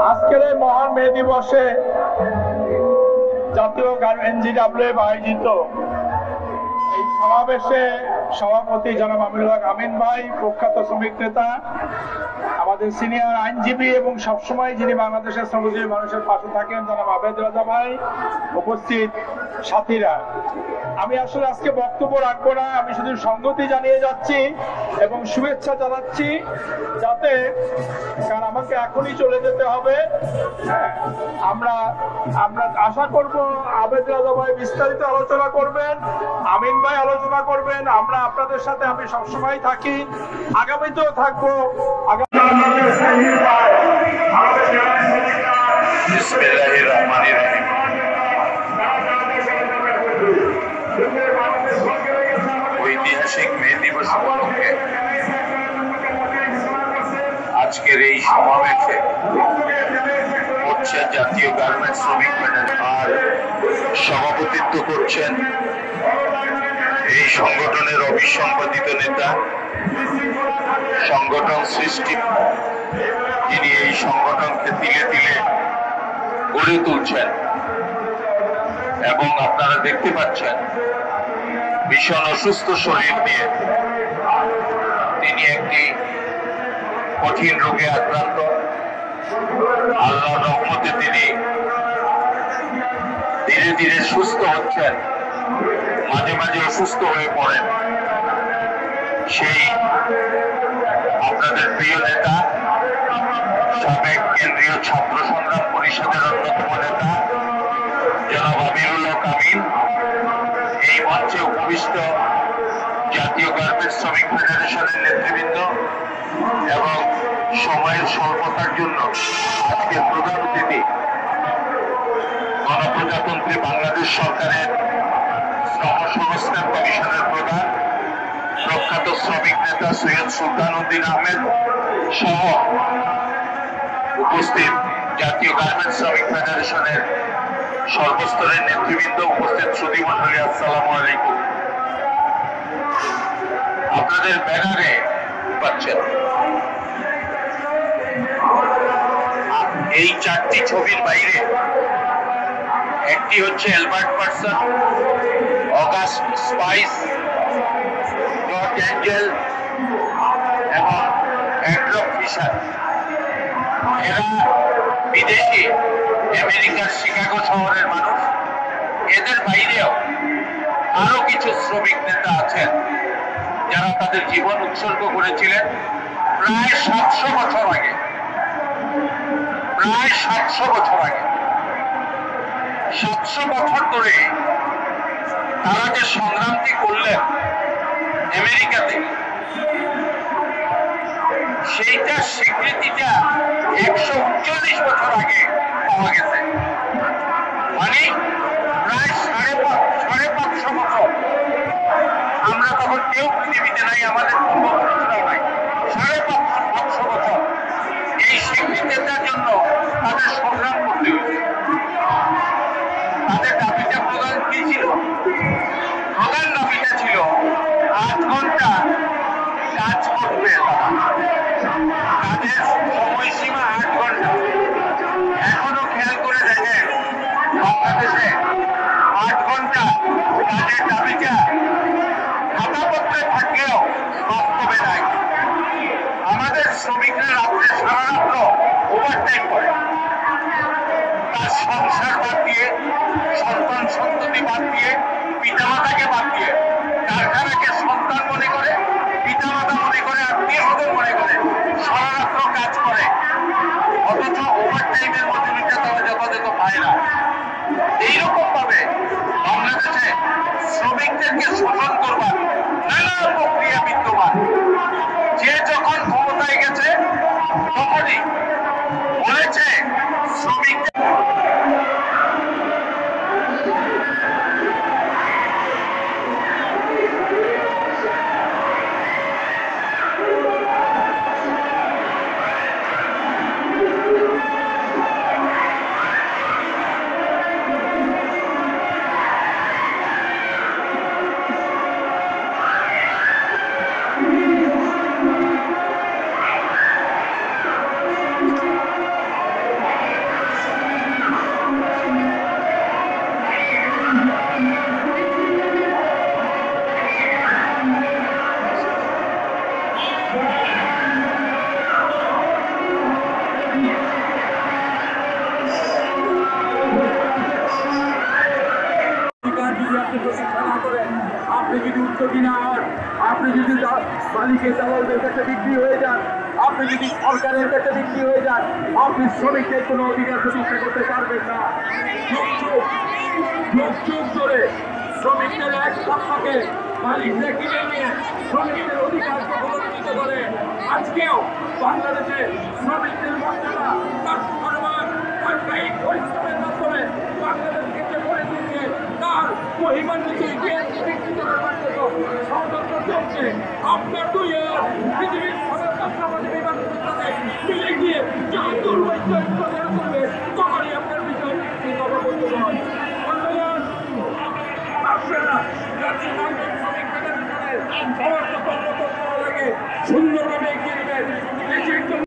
আজকের এই মহান মে দিবসে জাতীয় এনজিডব্লিউ আয়োজিত এই সমাবেশে সভাপতি জনাব আমিনুল হক আমিন ভাই, প্রখ্যাত শ্রমিক নেতা, আমাদের সিনিয়র আইনজীবী এবং সবসময় যিনি বাংলাদেশের শ্রমজীবী মানুষের পাশে থাকেন জনাব আবেদ রাজা ভাই, উপস্থিত সাথীরা, আমি আসলে আজকে বক্তব্য রাখবো না। আমি শুধু সংগতি জানিয়ে যাচ্ছি এবং শুভেচ্ছা জানাচ্ছি, যাতে কারণ আমাকে এখনই চলে যেতে হবে। আমরা আশা করব আবেদ রাজা ভাই বিস্তারিত আলোচনা করবেন, আমিন ভাই আলোচনা করবেন। আমরা আপনাদের সাথে আমি সবসময় থাকি, আগামীতেও থাকবো। বিসমিল্লাহির রহমানির রহিম। ঐতিহাসিক মে দিবস উপলক্ষে আজকের এই সমাবেশে হচ্ছে জাতীয় গার্মেন্টস শ্রমিক ফেডারেশন আর সভাপতিত্ব করছেন এই সংগঠনের অবিসংবাদিত নেতা, সংগঠন সৃষ্টি, যিনি এই সংগঠনকে তিলে তিলে গড়ে তুলছেন এবং আপনারা দেখতে পাচ্ছেন ভীষণ অসুস্থ শরীর নিয়ে তিনি একটি কঠিন রোগে আক্রান্ত। আল্লাহর রহমতে তিনি ধীরে ধীরে সুস্থ হচ্ছেন, মাঝে মাঝে অসুস্থ হয়ে পড়েন। সেই আপনাদের প্রিয় নেতা, সাবেক কেন্দ্রীয় ছাত্র সংগ্রাম পরিষদের অন্যতম নেতা জনাব আমিনুল হক আমিন, এই মঞ্চে উপবিষ্ট জাতীয় গার্মেন্টস শ্রমিক ফেডারেশনের নেতৃবৃন্দ এবং সময়ের স্বল্পতার জন্য আজকের প্রধান অতিথি গণপ্রজাতন্ত্রী বাংলাদেশ সরকারের শ্রম সংস্থান কমিশনের প্রধান, প্রখ্যাত শ্রমিক নেতা সৈয়দ সুলতান উদ্দিন আহমেদ সহ উপস্থিত জাতীয় গার্মেন্টস শ্রমিক ফেডারেশনের সর্বস্তরের নেতৃবৃন্দ, উপস্থিত শ্রোতৃমণ্ডলী, আসসালামু আলাইকুম। আপনাদের ব্যানারে পাচ্ছেন এই চারটি ছবির বাইরে একটি হচ্ছে Albert person, August spice, George Angel এবং অ্যান্ড্রক ফিশার। এরা বিদেশি আমেরিকার শিকাগো শহরের মানুষ। এদের বাইরেও আরো কিছু শ্রমিক নেতা আছেন যারা তাদের জীবন উৎসর্গ করেছিলেন প্রায় 700 বছর আগে। প্রায় 700 বছর আগে, 700 বছর ধরে তারা যে সংগ্রামটি করলেন আমেরিকাতে, সেইটার স্বীকৃতিটা 139 বছর আগে পাওয়া গেছে। মানে প্রায় 550 বছর। আমরা তখন কেউ পৃথিবীতে নাই, আমাদের পূর্বপুরুষরাও নাই। 550 বছর এই স্বীকৃতিটার জন্য তাদের সংগ্রাম করতে হয়েছে। তাদের দাবিটা প্রধান কি ছিল? প্রধান দাবিটা ছিল 8 ঘন্টা কাজ করবে তারা। তাদের সময়সীমা 8 ঘন্টা। এখনো খেয়াল করে দেখেন বাংলাদেশে 8 ঘন্টা কাজের দাবিটা খাতাপত্রে থাকলেও বাস্তবে নাই। আমাদের শ্রমিকরা রাত্রে সারা রাত্র ওভারটাইম করে, তার সংসার বাদ দিয়ে, সন্তান সন্ততি বাদ দিয়ে, পিতামাতাকে বাদ দিয়ে, কারখানাকে সন্তান মনে করে, পিতামাতা মনে করে, আত্মীয় স্বজন মনে করে সারা রাত্র কাজ করে। অথচ ওভারটাইমের মজুরিটা তারা যথাযথ পায় না। এইরকম ভাবে বাংলাদেশে শ্রমিকদেরকে শোষণ করবার নানা প্রক্রিয়া বিদ্যমান। যে যখন ক্ষমতায় গেছে তখনই বলেছে শ্রমিকদের আপনি প্রতীক্ষা না করেন, আপনি যদি উদ্যোগী না হন, আপনি যদি মালিকের দালালদের কাছে বিক্রি হয়ে যান, আপনি যদি সরকারের কাছে বিক্রি হয়ে যান, আপনি শ্রমিকদের কোনো অধিকার প্রতিষ্ঠা করতে পারবেন না। যুগ ধরে শ্রমিকদের এক সপ্তাহে মালিকরা কিনে নিয়ে শ্রমিকদের অধিকারকে প্রতিষ্ঠিত করে আজকেও বাংলাদেশে শ্রমিকদের মর্যাদা তার সম্মান তার কায়িক পরিশ্রমের মাধ্যমে বাংলাদেশকে যে গড়ে তুলছে তার মহিমান্বিত ইতিহাস বিকশিত করার জন্য ষড়যন্ত্র চলছে। আপনার দুই পৃথিবীর সমস্ত সমাজ বিমান মিলে গিয়ে যা দুর্বৈধ করবে